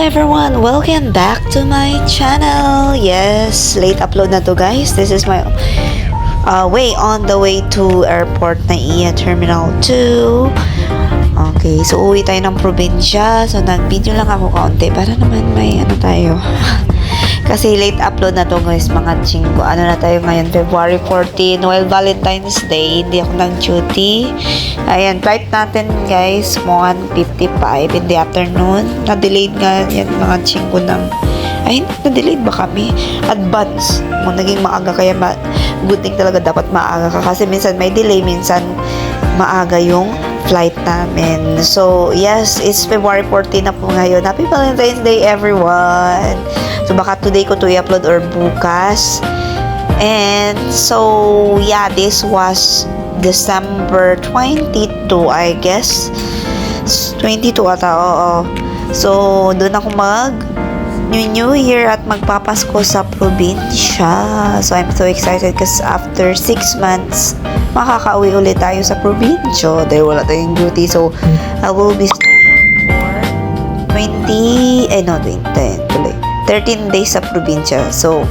everyone! Welcome back to my channel! Yes, late upload na to guys. This is my way on the way to airport na iya Terminal 2. Okay, so uwi tayo ng probinsya. So nag-video lang ako kaunti para naman may ano tayo. Kasi late upload na to guys, mga chinggo. Ano na tayo ngayon? February 14. While Valentine's Day, hindi ako nag-duty. Ayan, flight natin guys, 1:55 in the afternoon. Na-delayed nga yan mga chinggo ng... Ay, na-delayed ba kami? Advance. Kung naging maaga kaya good thing talaga dapat maaga ka. Kasi minsan may delay, minsan maaga yung flight namin. So, yes, it's February 14 na po ngayon. Happy Valentine's Day, everyone! So, baka today ko to i-upload or bukas. And, so, yeah, this was December 22, I guess. 22 ata, oo. So, doon ako New Year at magpapasko sa probinsya. So, I'm so excited because after 6 months, makakauwi ulit tayo sa probinsya. Dahil wala tayong duty. So, I will be staying for 13 days sa probinsya. So,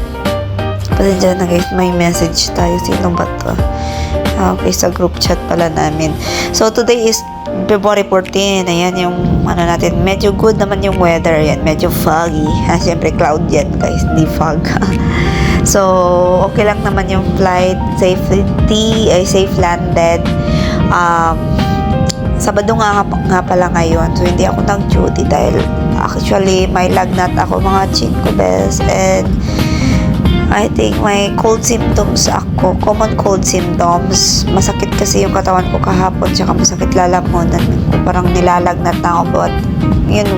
pasensya na guys, may message tayo. Sino ba to? Okay, sa group chat pala namin. So, today is February 14. Ayan yung ano natin. Medyo good naman yung weather. Ayan, medyo foggy. Siyempre, cloud yan guys, hindi fog. So, okay lang naman yung flight. Safe landed. Sabado nga pala ngayon. So, hindi ako nag-duty dahil actually, may lagnat ako mga chinko bells. And I think may cold symptoms ako. Common cold symptoms. Masakit kasi yung katawan ko kahapon. Tsaka masakit lalamunan ko. Parang nilalagnat na ako. But, yun,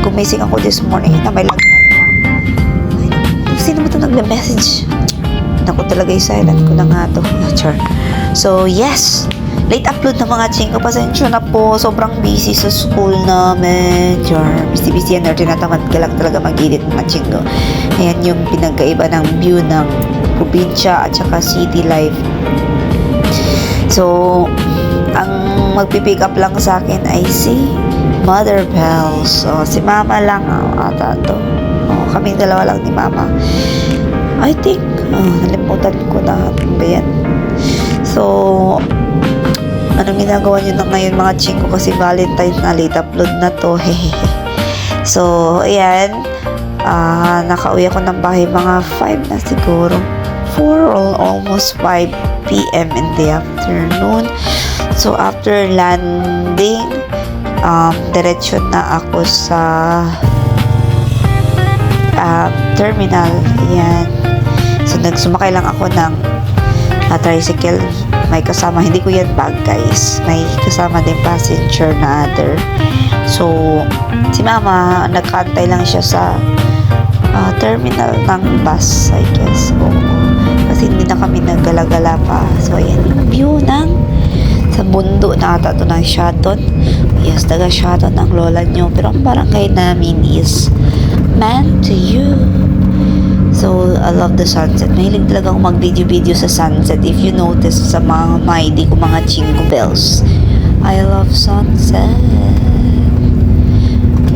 gumising ako this morning na may lagnat na. Ay, sino mo ito nag-message? Naku talaga yung silent ko na nga ito. So, yes. Late upload na mga chingko. Pasensya na po. Sobrang busy sa school namin. Busy yan. Tinatamad ka lang talaga mag-edit mga chingko. Ayan yung pinagkaiba ng view ng probinsya at saka city life. So, ang magpipick up lang sa akin ay si Mother Bells. So, si Mama lang ata to. Kaming dalawa lang ni Mama. I think, nalimutan ko na. Ano ba yan? So, anong ginagawa nyo na ngayon mga chingko kasi Valentine's na late upload na to. So, ayan. Nakauwi ako ng bahay mga 5 na siguro. 4 or almost 5 p.m. in the afternoon. So, after landing, diretsyo na ako sa terminal. Ayan. So, nagsumakay lang ako ng tricycle. May kasama, hindi ko yan bag guys, may kasama din passenger na other. So, si Mama nagkantay lang siya sa terminal ng bus, I guess. Kasi hindi na kami naggalagala pa. So, ayan yung view ng sa mundo na ata ito ng Shaton. Yes, taga Shaton ang lola nyo, pero ang barangay namin is Mantiu. So, I love the sunset. Mahilig talaga akong mag-video-video sa sunset. If you notice sa mga maidi ko, mga chingo bells. I love sunset.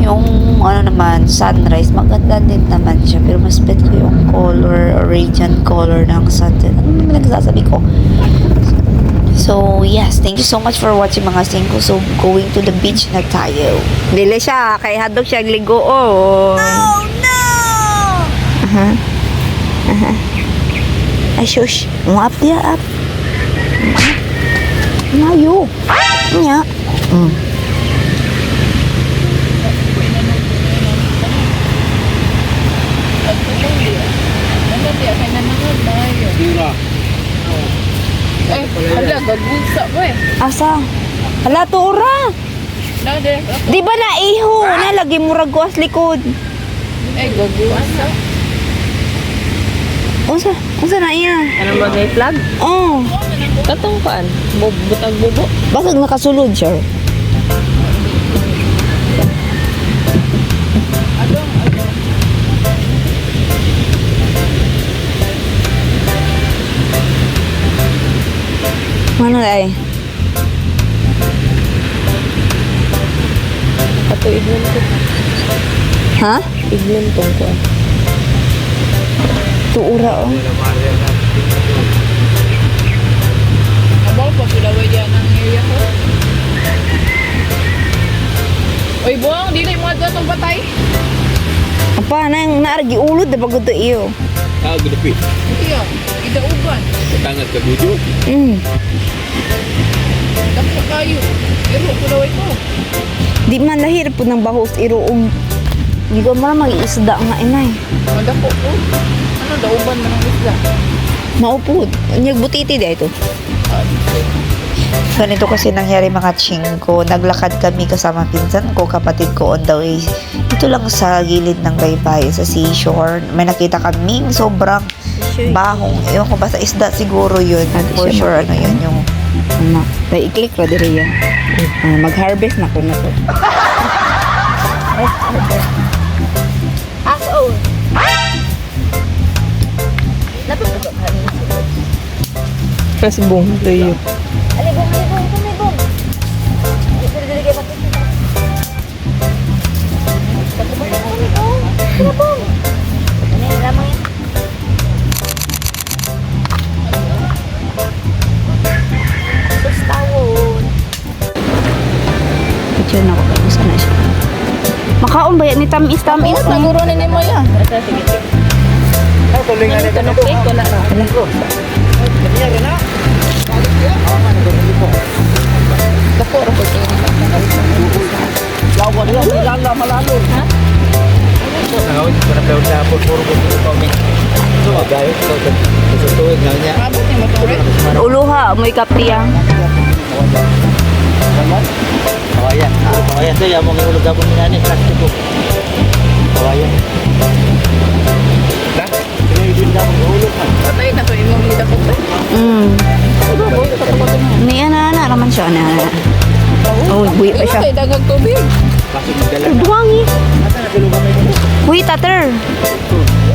Yung, ano naman, sunrise, maganda din naman siya. Pero mas bet ko yung color, or radiant color ng sunset. Ano naman nagsasabi ko? So, yes. Thank you so much for watching mga singko. So, going to the beach na tayo. Dili siya. Kay hadog siya gligo. Oh. No, no! Ay, shush. Up dia, up. Ngayo. Nya. Hala, gagulsa ba eh. Asa? Hala, tura. Di ba na iho? Nalagi murag ko as likod. Gagulsa. Unsa na iya? Ano ba may flag? Oh. Katong paan? Butag bubo? Basag nakasulod siya. Mana ay? Katuig mo na. Ha? Pigment tong kuan. Tuura oh. Abal pa sila wa diyan ang area ko. Oy, buang dili mo ato tong patay. Apa nang naargi ulod na pagod to iyo. Ah, gulupit. Iya, ida uban. Tangat ke bujuk. Dapat kayo. Iro ko daw ito. Di man lahir po ng bahos iroong. Di ko man mag-iisda nga inay. Madako ko. Ano daw uban man ang isla? Maupod. Nyag butiti di ito. Ganito kasi nangyari mga chingko. Naglakad kami kasama pinsan ko, kapatid ko on the way. Ito lang sa gilid ng baybay sa seashore. May nakita kaming sobrang bahong. Ewan ko basta isda siguro yun. For sure ano yun yung ano. I-click ra diri yan. Mag-harvest na ko na to. As old. Kasbong tayo. Alibong. Dili kay makikita. Alibong. Ano yung lamang yan? Tawon. Picture na ko kung saan na siya. Makaon ba yan ni tamis? Naguro ni mo yan. Sige. Ah, tulingan ni Tanong cake wala ra. Dako ra ko ini. Lawan lang, lala malalo. Ha? Nakawin ko na daw sa puro ko kami. So, gayo ko sa tuwid na niya. Abot ni motore. Uluha, may kaptiyang. Kawayan. Kawayan to, yung mga ulog ako nila ni plastic ko. Kawayan. Na? Hindi na ako ulog man. Patay na to imong nida ko. Niya na raman siya na. Oh, buwi pa siya. Ay dagag tubig. Bakit magdala na? Duwangi. Nasa na tulog kami nito? Uy, tater.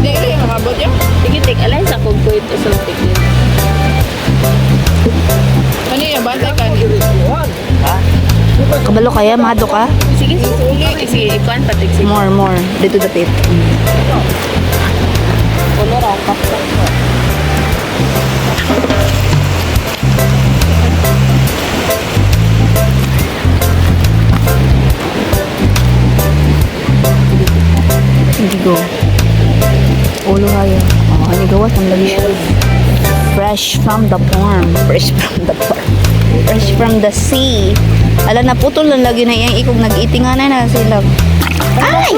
Dili makabot yan. Sige tik alay sa kog ko ito sa tik. Ano yan bantay ka ni? Ha? Kabalo kaya, mado ka? Sige uli. Sige ikuan patik sige. More. Dito the pit. Color ra kapsa. Hindi go. Ulo kaya. Oh, ano gawas ang lagi. Fresh from the farm. Fresh from the sea. Ala na putol lang lagi na iyang ikog nag-itinganay na sila. Ay!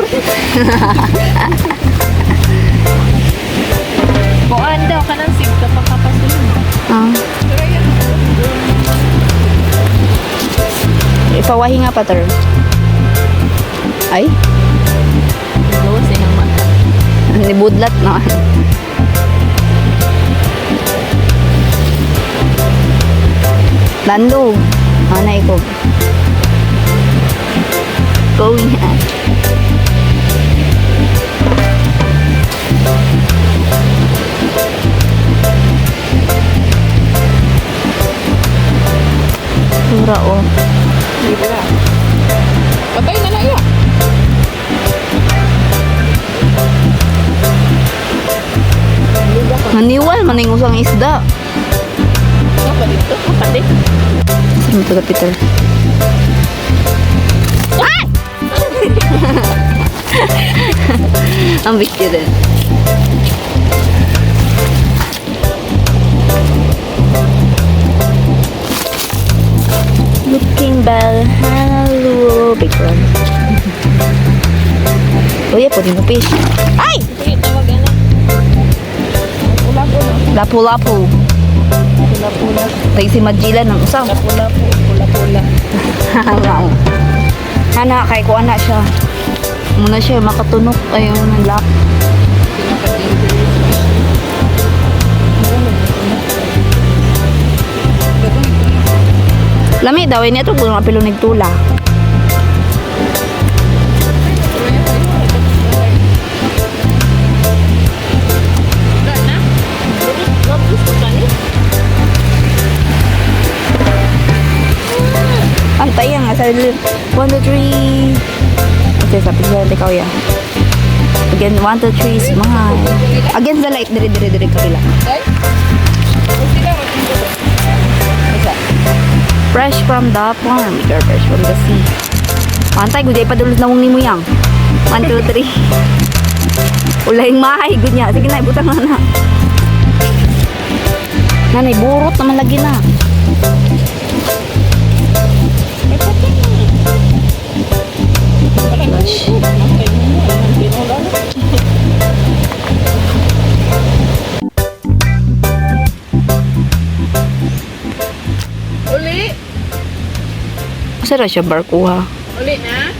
Kuan daw kanang sig ka pa kapasulod. Ah, ipawahi nga pater. Ay, Gawas ng mata. nibudlat na. Lando. Ana ikog. Going at. Tura oh. Patay na na iya. Maniwal maning usang isda. Apa dito? Apa dito? Sino to Peter? Ay! Ang bitti din. Looking bell, hello, big one. Oh yeah, pwede mo fish. Ay! Sige tawagan na. Pula-pula. Lapu-lapu. Pula-pula. Tayo si Majila ng usang. Pula-pula. Pula-pula. Wow. Hana, kay ko ana siya. Muna siya makatunok. Ayun, ng lap. Lami daw, ini ito kung apilo nagtula. Antay yang sa 1, 2, 3. Okay, sabi ko ikaw ya. Again, 1, 2, 3, smile. Again, the light. Dire, kabila. Fresh from the farm. You're fresh from the sea. Pantay, guday pa dulot na mong ni mo yang. 1, 2, 3. Ulayang mahay, good niya. Sige na, ibutang na na. Nanay, burot naman lagi na. Gosh. Uli. Masa ra siya barkuha? Uli na.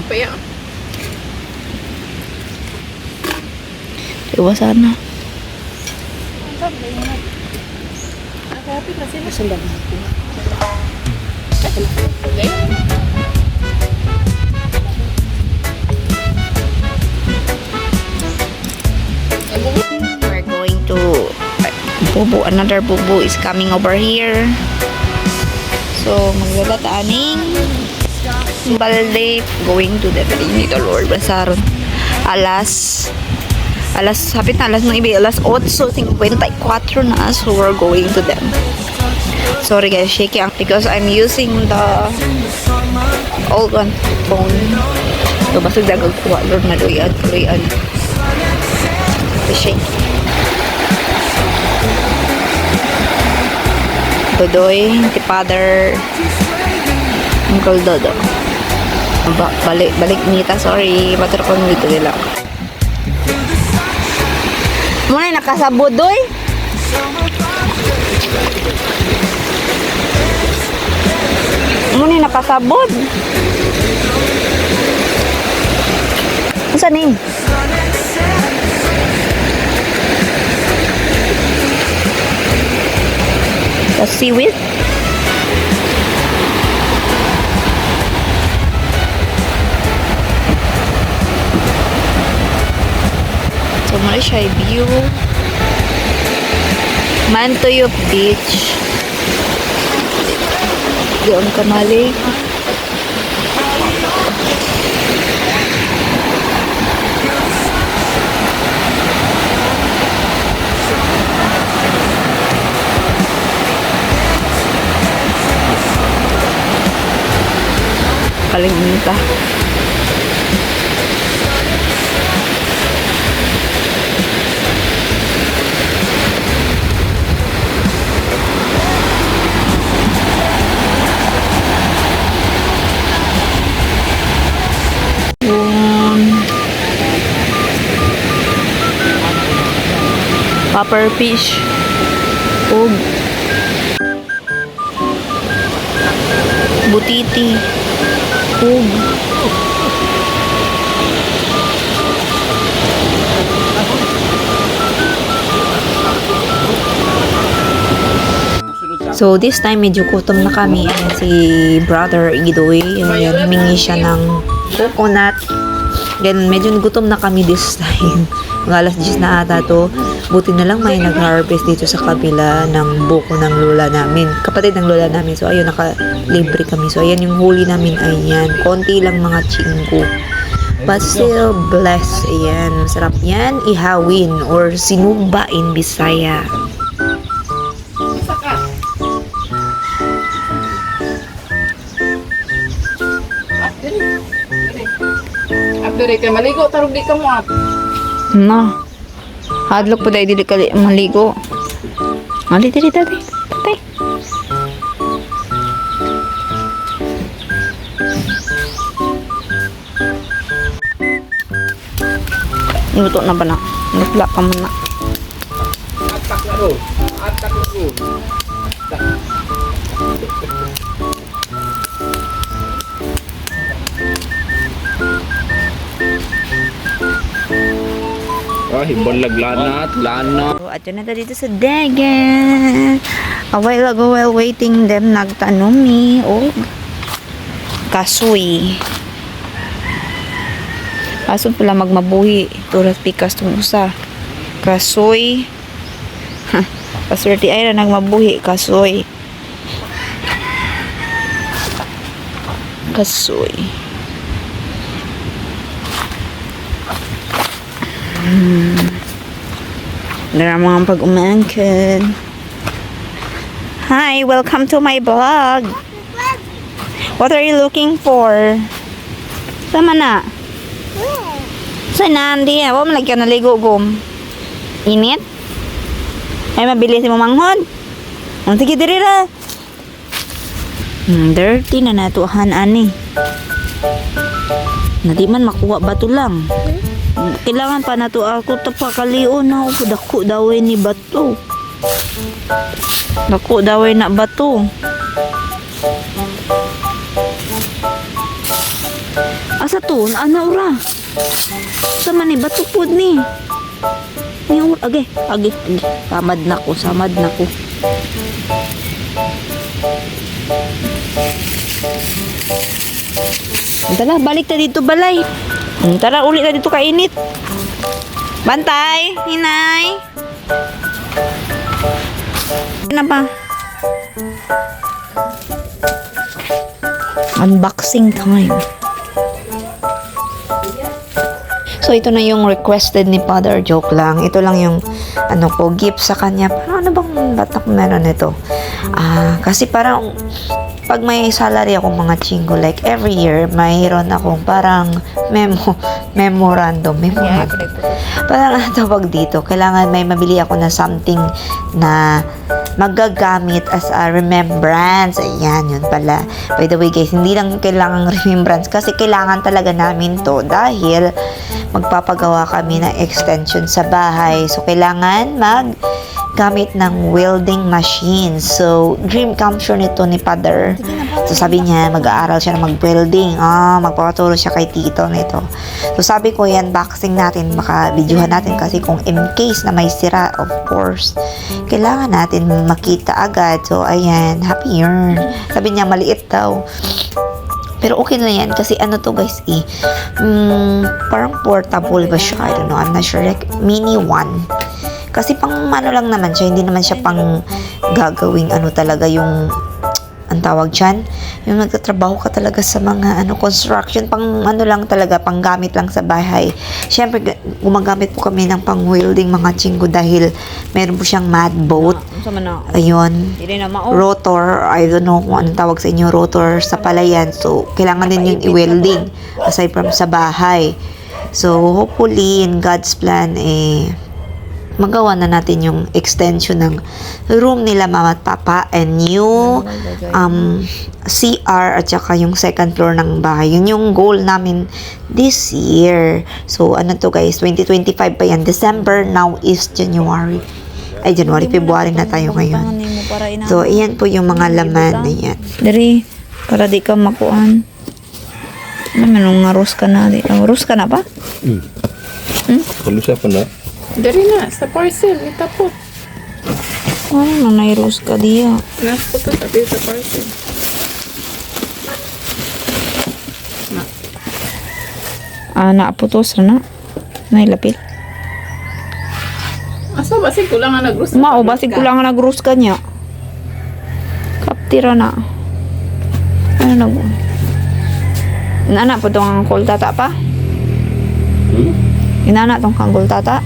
Apa ya? Iwasan na. Happy na sila. Sundan. Okay. We're going to bubu. Another bubu is coming over here. So, magdadaaning balde going to the Trinito Lord Basaron. Hapit na alas ng ibi, alas 8:54 na, so we're going to them. Sorry guys, shaky because I'm using the old one phone. So, basig dagag kuha, Lord na luyan. The shake. Dodoy, ti father, Uncle Dodo. Balik nita, sorry. Batur ko dito nila. Muna nakasabod, doy. Muna nakasabod. Asa ni? The seaweed? So, mali siya view. Mantuyop Beach. Doon ka mali. Kalimita. Popper fish. Ug butiti. Ug so this time medyo gutom na kami. Ayan, si brother Igidoy, ayan, humingi siya ng coconut. Then medyo gutom na kami this time. Mga alas 10 na ata to. Buti na lang may nag-harvest dito sa kabila ng buko ng lola namin. Kapatid ng lola namin. So ayun, naka-libre kami. So ayan yung huli namin. Ayan, konti lang mga chingko. But still blessed. Ayan, masarap yan. Ihawin or sinugba in Bisaya. Abdure kay maligo tarog di ka mo at. Na. Hadlok po dahil dili ka maligo. Ali, dili, dali. Patay. Luto na ba na? Nutla ka muna. Atak na ro. Atak na ro. Hibalag lana. So, ato na ta dito sa dagat. A while ago while waiting them, nagtanom mi og kasoy. Kaso pala magmabuhi. Turas pikas tong usa. Kasoy. Paswerte ay na nagmabuhi. Kasoy. Kasoy. There mga pag-umangkin. Hi, welcome to my vlog. What are you looking for? Sama na? Sa nandi, wa man lagyan naligo gum. Init? Ay mabilis mo manghod. Ang sige diri ra. Dirty na natuhan ani. Na di man makuha bato lang. Kailangan pa nato ako tapakalion na ako dako daway ni bato. Dako daway na bato. Asa to? Ana ura? Sama ni bato pod ni. Ni age. Samad na ko. Tara, balik ta dito balay. Tara, ulit na dito kainit. Bantay, hinay. Ano ba? Unboxing time. So, ito na yung requested ni Father. Joke lang. Ito lang yung gift sa kanya. Parang ano bang batak meron ito? Kasi parang pag may salary akong mga chingo, like every year, mayroon akong parang memorandum. Parang tawag dito, kailangan may mabili ako na something na magagamit as a remembrance. Ayan, yun pala. By the way guys, hindi lang kailangan remembrance kasi kailangan talaga namin to dahil magpapagawa kami ng extension sa bahay. So, kailangan gamit ng welding machine. So, dream come true nito ni Father. So, sabi niya, mag-aaral siya na mag-welding. Magpapaturo siya kay tito nito. So, sabi ko, yan, boxing natin, maka-videohan natin kasi kung in case na may sira, of course, kailangan natin makita agad. So, ayan, happy yarn. Sabi niya, maliit daw. Pero okay na yan kasi ano to guys parang portable ba siya? I don't know, I'm not sure. Like, mini one. Kasi pang ano lang naman siya, hindi naman siya pang gagawing talaga yung ang tawag dyan, yung nagtatrabaho ka talaga sa mga construction, pang lang talaga, pang gamit lang sa bahay. Siyempre, gumagamit po kami ng pang welding mga chinggo dahil meron po siyang mad boat. Ayun, rotor, I don't know kung anong tawag sa inyo, rotor sa palayan. So, kailangan din yung i-welding aside from sa bahay. So, hopefully, in God's plan, magawa na natin yung extension ng room nila mama at papa and new CR at saka yung second floor ng bahay. Yun yung goal namin this year. So, ano to guys, 2025 pa yan. December, now is January. February na tayo ngayon. So, iyan po yung mga laman. Ayan. Dari, para di ka makuan. Nga rose ka na. Rose ka na ba? Kalusa pa na. Dari na, sa parcel, itapot. Nanay rose ka diya. Nasa po tabi sa parcel. Naaputos na. Nailapit. Asa ba si kulang nga nag-rose? Basig ko lang nag-rose ka niya. Kaptira na. Inana po itong kanggol tata pa? Inana itong kanggol tata?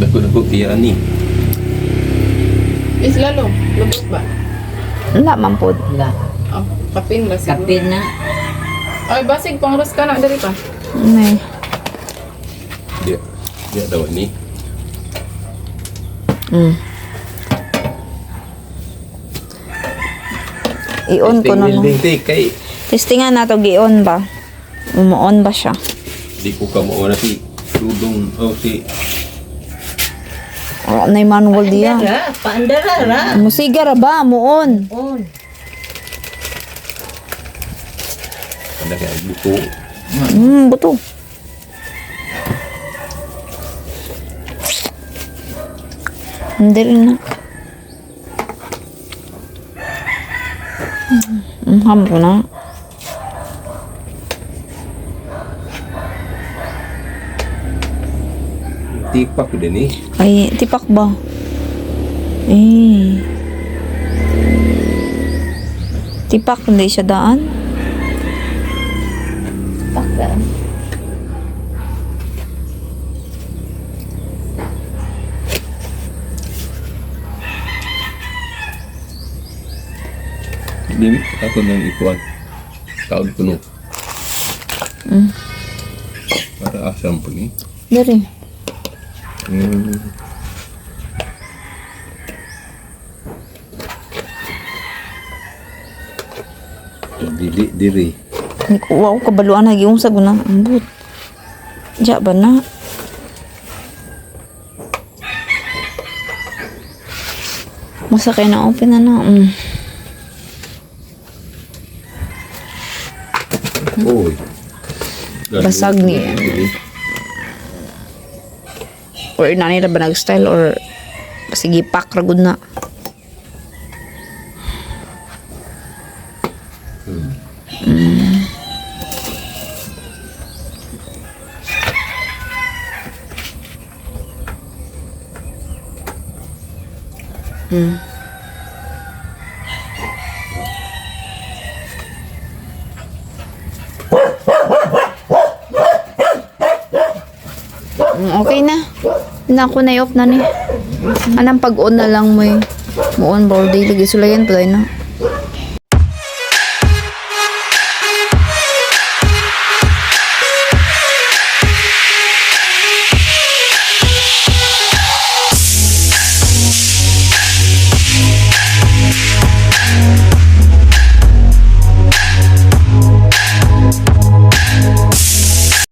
Dako-dako tiyan ni. Is lalo, lubos ba? Wala man po. Oh, kapin ba siguro? Kapin na. Ay, basig pang rose ka na, dari pa. Nay. Dia daw ni. I-on ko na no. Kay Testingan na to gi-on ba? Umu-on ba siya? di ko ka mo na si Dudong si Nay manual diya. Paandara ra. Musiga ra ba? Muon. On. kada kay buko. Buto. Hindi rin na. Ham ko na. Tipak din ni. Ay, tipak ba? Tipak, hindi siya daan. Pakda. Dili, ako nang ikuan. Taon puno. Para asam po ni. Dari. Dili, diri. Wow, kabaluan lagi yung sa gunang ambot. Diya ba na? Masakay na open na na. Oy. Basag ni. Or inani na ba nag-style or sige pack ragod na. Okay na. Na ako na i-off na ni. Anang pag-on na lang mo eh. Mo-on board day lagi sulayan pa tayo na.